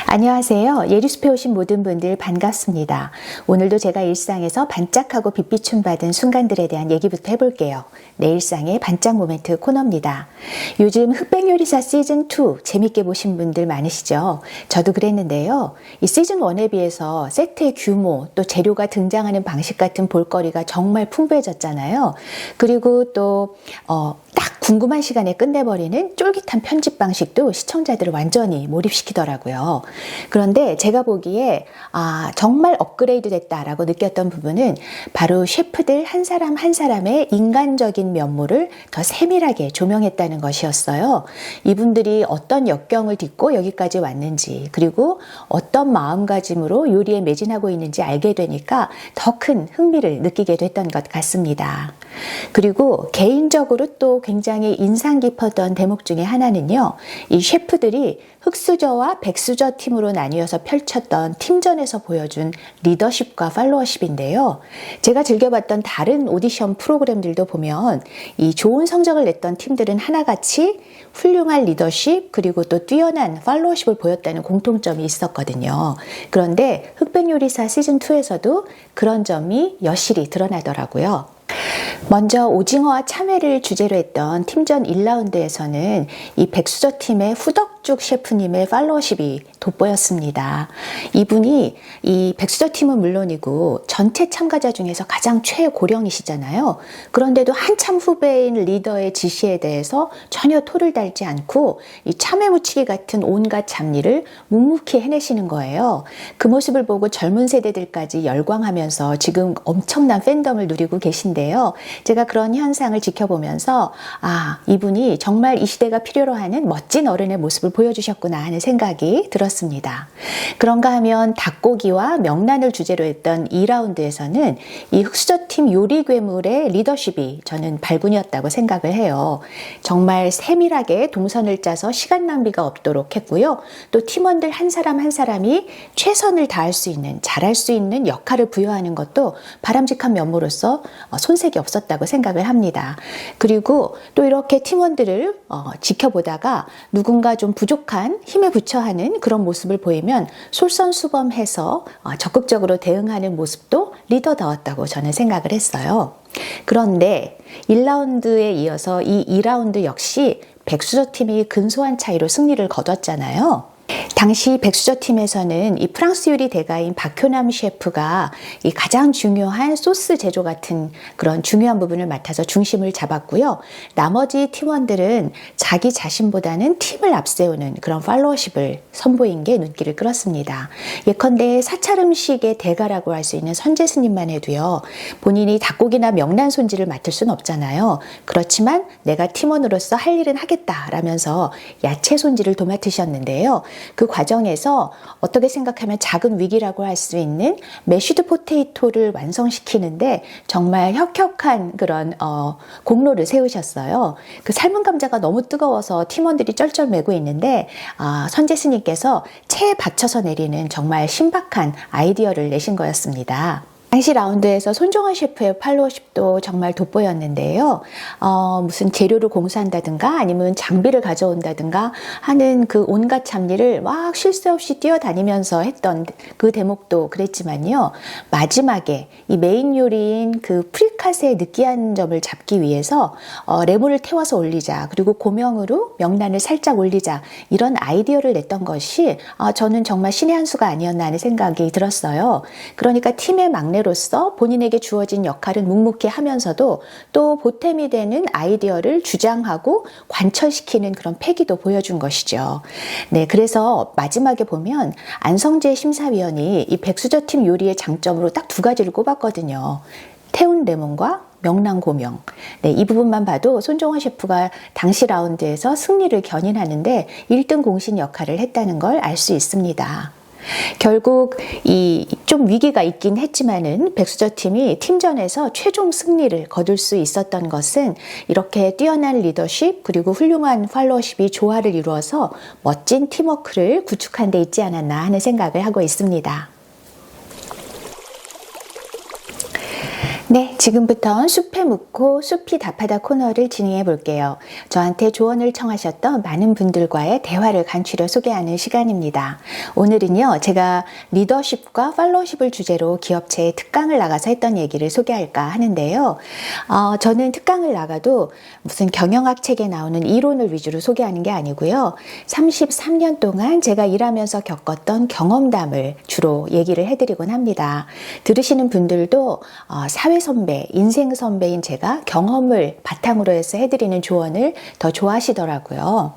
안녕하세요. 예리숲에 오신 모든 분들 반갑습니다. 오늘도 제가 일상에서 반짝하고 빛비춤 받은 순간들에 대한 얘기부터 해볼게요. 내 일상의 반짝 모멘트 코너입니다. 요즘 흑백요리사 시즌2 재밌게 보신 분들 많으시죠? 저도 그랬는데요. 이 시즌1에 비해서 세트의 규모 또 재료가 등장하는 방식 같은 볼거리가 정말 풍부해졌잖아요. 그리고 또 딱 궁금한 시간에 끝내버리는 쫄깃한 편집 방식도 시청자들을 완전히 몰입시키더라고요. 그런데 제가 보기에 정말 업그레이드 됐다라고 느꼈던 부분은 바로 셰프들 한 사람 한 사람의 인간적인 면모를 더 세밀하게 조명했다는 것이었어요. 이분들이 어떤 역경을 딛고 여기까지 왔는지, 그리고 어떤 마음가짐으로 요리에 매진하고 있는지 알게 되니까 더 큰 흥미를 느끼게 됐던 것 같습니다. 그리고 개인적으로 또 굉장히 인상 깊었던 대목 중에 하나는요, 이 셰프들이 흑수저와 백수저 팀으로 나뉘어서 펼쳤던 팀전에서 보여준 리더십과 팔로워십인데요. 제가 즐겨봤던 다른 오디션 프로그램들도 보면 이 좋은 성적을 냈던 팀들은 하나같이 훌륭한 리더십 그리고 또 뛰어난 팔로워십을 보였다는 공통점이 있었거든요. 그런데 흑백요리사 시즌2에서도 그런 점이 여실히 드러나더라고요. 먼저 오징어와 참외를 주제로 했던 팀전 1라운드에서는 이 백수저 팀의 후덕죽 셰프님의 팔로워십이 돋보였습니다. 이분이 이 백수저 팀은 물론이고 전체 참가자 중에서 가장 최고령이시잖아요. 그런데도 한참 후배인 리더의 지시에 대해서 전혀 토를 달지 않고 이 참외 무치기 같은 온갖 잡일을 묵묵히 해내시는 거예요. 그 모습을 보고 젊은 세대들까지 열광하면서 지금 엄청난 팬덤을 누리고 계신데요. 제가 그런 현상을 지켜보면서 이분이 정말 이 시대가 필요로 하는 멋진 어른의 모습을 보여주셨구나 하는 생각이 들었습니다. 그런가 하면 닭고기와 명란을 주제로 했던 2라운드에서는 이 흑수저팀 요리 괴물의 리더십이 저는 발군이었다고 생각을 해요. 정말 세밀하게 동선을 짜서 시간 낭비가 없도록 했고요. 또 팀원들 한 사람 한 사람이 최선을 다할 수 있는, 잘할 수 있는 역할을 부여하는 것도 바람직한 면모로서 손색이 없었다고 생각을 합니다. 그리고 또 이렇게 팀원들을 지켜보다가 누군가 좀 부족한 힘에 부처하는 그런 모습을 보이면 솔선수범해서 적극적으로 대응하는 모습도 리더다웠다고 저는 생각을 했어요. 그런데 1라운드에 이어서 이 2라운드 역시 백수저 팀이 근소한 차이로 승리를 거뒀잖아요. 당시 백수저 팀에서는 이 프랑스 요리 대가인 박효남 셰프가 이 가장 중요한 소스 제조 같은 그런 중요한 부분을 맡아서 중심을 잡았고요. 나머지 팀원들은 자기 자신보다는 팀을 앞세우는 그런 팔로워십을 선보인 게 눈길을 끌었습니다. 예컨대 사찰 음식의 대가라고 할 수 있는 선제스님만 해도요. 본인이 닭고기나 명란 손질을 맡을 수는 없잖아요. 그렇지만 내가 팀원으로서 할 일은 하겠다라면서 야채 손질을 도맡으셨는데요. 그 과정에서 어떻게 생각하면 작은 위기라고 할 수 있는 메쉬드 포테이토를 완성시키는데 정말 혁혁한 그런 공로를 세우셨어요. 그 삶은 감자가 너무 뜨거워서 팀원들이 쩔쩔매고 있는데 선제스님께서 체에 받쳐서 내리는 정말 신박한 아이디어를 내신 거였습니다. 당시 라운드에서 손종원 셰프의 팔로워십도 정말 돋보였는데요. 무슨 재료를 공수한다든가 아니면 장비를 가져온다든가 하는 그 온갖 잡일을 막 쉴 새 없이 뛰어다니면서 했던 그 대목도 그랬지만요. 마지막에 이 메인 요리인 그 프리카스의 느끼한 점을 잡기 위해서 레몬을 태워서 올리자, 그리고 고명으로 명란을 살짝 올리자, 이런 아이디어를 냈던 것이 저는 정말 신의 한 수가 아니었나 하는 생각이 들었어요. 그러니까 팀의 막내로서 본인에게 주어진 역할은 묵묵히 하면서도 또 보탬이 되는 아이디어를 주장하고 관철시키는 그런 패기도 보여준 것이죠. 네, 그래서 마지막에 보면 안성재 심사위원이 이 백수저 팀 요리의 장점으로 딱 두 가지를 꼽았거든요. 태운 레몬과 명란 고명. 네, 이 부분만 봐도 손종원 셰프가 당시 라운드에서 승리를 견인하는데 1등 공신 역할을 했다는 걸 알 수 있습니다. 결국 좀 위기가 있긴 했지만은 백수저 팀이 팀전에서 최종 승리를 거둘 수 있었던 것은 이렇게 뛰어난 리더십 그리고 훌륭한 팔로워십이 조화를 이루어서 멋진 팀워크를 구축한 데 있지 않았나 하는 생각을 하고 있습니다. 네, 지금부터 숲에 묻고 숲이 답하다 코너를 진행해 볼게요. 저한테 조언을 청하셨던 많은 분들과의 대화를 간추려 소개하는 시간입니다. 오늘은요, 제가 리더십과 팔로우십을 주제로 기업체에 특강을 나가서 했던 얘기를 소개할까 하는데요. 저는 특강을 나가도 무슨 경영학 책에 나오는 이론을 위주로 소개하는 게 아니고요. 33년 동안 제가 일하면서 겪었던 경험담을 주로 얘기를 해드리곤 합니다. 들으시는 분들도 사회 선배, 인생 선배인 제가 경험을 바탕으로 해서 해드리는 조언을 더 좋아하시더라고요.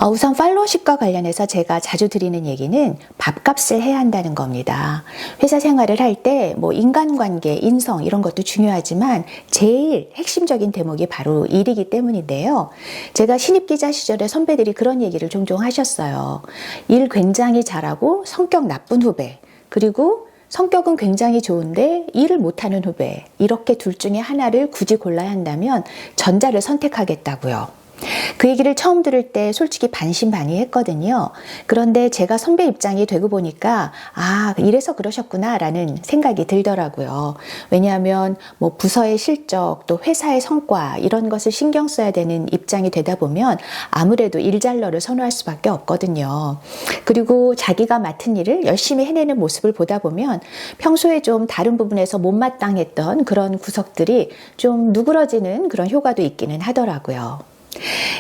우선 팔로우십과 관련해서 제가 자주 드리는 얘기는 밥값을 해야 한다는 겁니다. 회사 생활을 할 때 인간관계, 인성 이런 것도 중요하지만 제일 핵심적인 대목이 바로 일이기 때문인데요. 제가 신입 기자 시절에 선배들이 그런 얘기를 종종 하셨어요. 일 굉장히 잘하고 성격 나쁜 후배, 그리고 성격은 굉장히 좋은데 일을 못하는 후배, 이렇게 둘 중에 하나를 굳이 골라야 한다면 전자를 선택하겠다고요. 그 얘기를 처음 들을 때 솔직히 반신반의했거든요. 그런데 제가 선배 입장이 되고 보니까 이래서 그러셨구나 라는 생각이 들더라고요. 왜냐하면 부서의 실적, 또 회사의 성과 이런 것을 신경 써야 되는 입장이 되다 보면 아무래도 일잘러를 선호할 수밖에 없거든요. 그리고 자기가 맡은 일을 열심히 해내는 모습을 보다 보면 평소에 좀 다른 부분에서 못마땅했던 그런 구석들이 좀 누그러지는 그런 효과도 있기는 하더라고요.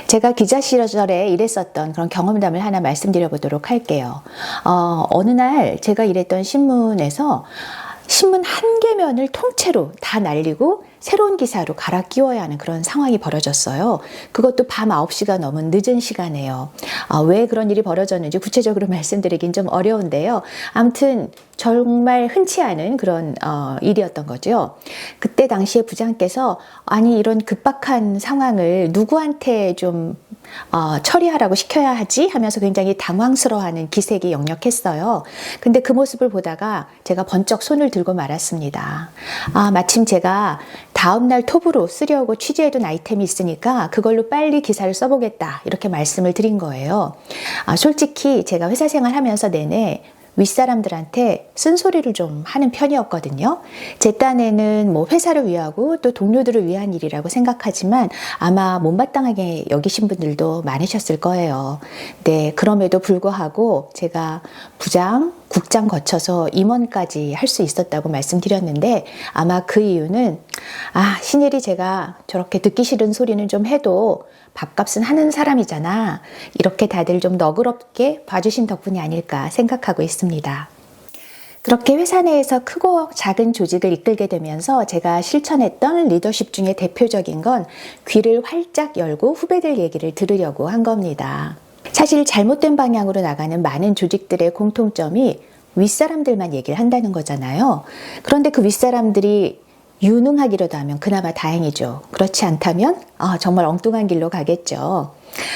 제가 기자 시절에 일했었던 그런 경험담을 하나 말씀드려 보도록 할게요. 어느 날 제가 일했던 신문에서 신문 한 개면을 통째로 다 날리고 새로운 기사로 갈아 끼워야 하는 그런 상황이 벌어졌어요. 그것도 밤 9시가 넘은 늦은 시간에요. 왜 그런 일이 벌어졌는지 구체적으로 말씀드리긴 좀 어려운데요. 아무튼 정말 흔치 않은 그런 일이었던 거죠. 그때 당시에 부장께서 이런 급박한 상황을 누구한테 좀 처리하라고 시켜야 하지 하면서 굉장히 당황스러워하는 기색이 역력했어요. 근데 그 모습을 보다가 제가 번쩍 손을 들고 말았습니다. 마침 제가 다음날 톱으로 쓰려고 취재해둔 아이템이 있으니까 그걸로 빨리 기사를 써보겠다 이렇게 말씀을 드린 거예요. 솔직히 제가 회사 생활하면서 내내 윗사람들한테 쓴소리를 좀 하는 편이었거든요. 제 딴에는 회사를 위하고 또 동료들을 위한 일이라고 생각하지만 아마 못마땅하게 여기신 분들도 많으셨을 거예요. 네, 그럼에도 불구하고 제가 부장, 국장 거쳐서 임원까지 할 수 있었다고 말씀드렸는데 아마 그 이유는 신일이 제가 저렇게 듣기 싫은 소리는 좀 해도 밥값은 하는 사람이잖아. 이렇게 다들 좀 너그럽게 봐주신 덕분이 아닐까 생각하고 있습니다. 그렇게 회사 내에서 크고 작은 조직을 이끌게 되면서 제가 실천했던 리더십 중에 대표적인 건 귀를 활짝 열고 후배들 얘기를 들으려고 한 겁니다. 사실 잘못된 방향으로 나가는 많은 조직들의 공통점이 윗사람들만 얘기를 한다는 거잖아요. 그런데 그 윗사람들이 유능하기라도 하면 그나마 다행이죠. 그렇지 않다면 정말 엉뚱한 길로 가겠죠.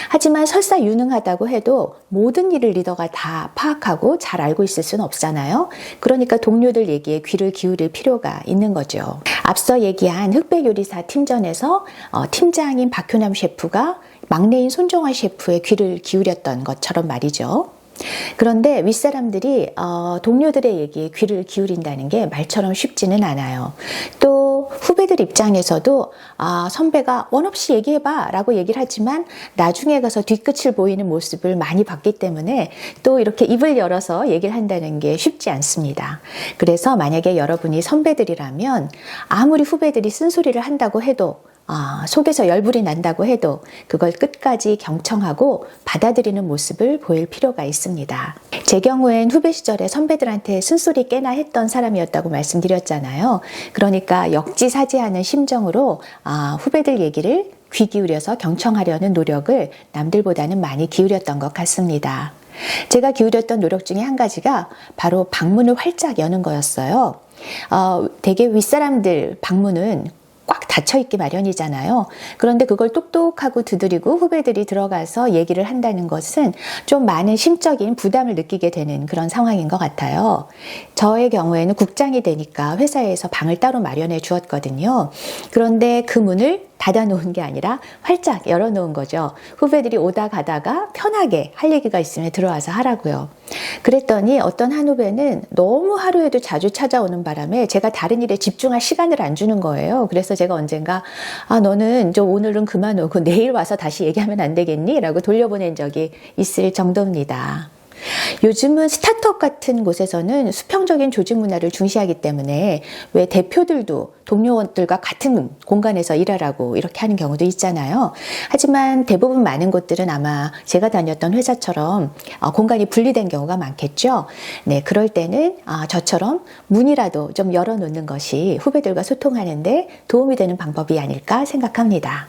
하지만 설사 유능하다고 해도 모든 일을 리더가 다 파악하고 잘 알고 있을 수는 없잖아요. 그러니까 동료들 얘기에 귀를 기울일 필요가 있는 거죠. 앞서 얘기한 흑백요리사 팀전에서 팀장인 박효남 셰프가 막내인 손정화 셰프의 귀를 기울였던 것처럼 말이죠. 그런데 윗사람들이 동료들의 얘기에 귀를 기울인다는 게 말처럼 쉽지는 않아요. 또 후배들 입장에서도 선배가 원 없이 얘기해봐 라고 얘기를 하지만 나중에 가서 뒤끝을 보이는 모습을 많이 봤기 때문에 또 이렇게 입을 열어서 얘기를 한다는 게 쉽지 않습니다. 그래서 만약에 여러분이 선배들이라면 아무리 후배들이 쓴소리를 한다고 해도 속에서 열불이 난다고 해도 그걸 끝까지 경청하고 받아들이는 모습을 보일 필요가 있습니다. 제 경우엔 후배 시절에 선배들한테 쓴소리 꽤나 했던 사람이었다고 말씀드렸잖아요. 그러니까 역지사지하는 심정으로 후배들 얘기를 귀 기울여서 경청하려는 노력을 남들보다는 많이 기울였던 것 같습니다. 제가 기울였던 노력 중에 한 가지가 바로 방문을 활짝 여는 거였어요. 되게 윗사람들 방문은 꽉 닫혀있기 마련이잖아요. 그런데 그걸 똑똑하고 두드리고 후배들이 들어가서 얘기를 한다는 것은 좀 많은 심적인 부담을 느끼게 되는 그런 상황인 것 같아요. 저의 경우에는 국장이 되니까 회사에서 방을 따로 마련해 주었거든요. 그런데 그 문을 닫아놓은 게 아니라 활짝 열어놓은 거죠. 후배들이 오다 가다가 편하게 할 얘기가 있으면 들어와서 하라고요. 그랬더니 어떤 한 후배는 너무 하루에도 자주 찾아오는 바람에 제가 다른 일에 집중할 시간을 안 주는 거예요. 그래서 제가 언젠가 너는 좀 오늘은 그만 오고 내일 와서 다시 얘기하면 안 되겠니? 라고 돌려보낸 적이 있을 정도입니다. 요즘은 스타트업 같은 곳에서는 수평적인 조직 문화를 중시하기 때문에 왜 대표들도 동료들과 같은 공간에서 일하라고 이렇게 하는 경우도 있잖아요. 하지만 대부분 많은 곳들은 아마 제가 다녔던 회사처럼 공간이 분리된 경우가 많겠죠. 네, 그럴 때는 저처럼 문이라도 좀 열어놓는 것이 후배들과 소통하는데 도움이 되는 방법이 아닐까 생각합니다.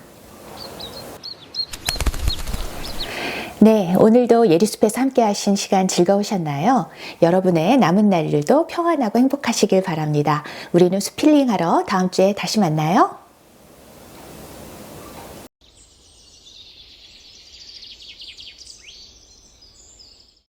네, 오늘도 예리숲에서 함께 하신 시간 즐거우셨나요? 여러분의 남은 날들도 평안하고 행복하시길 바랍니다. 우리는 숲힐링하러 다음 주에 다시 만나요.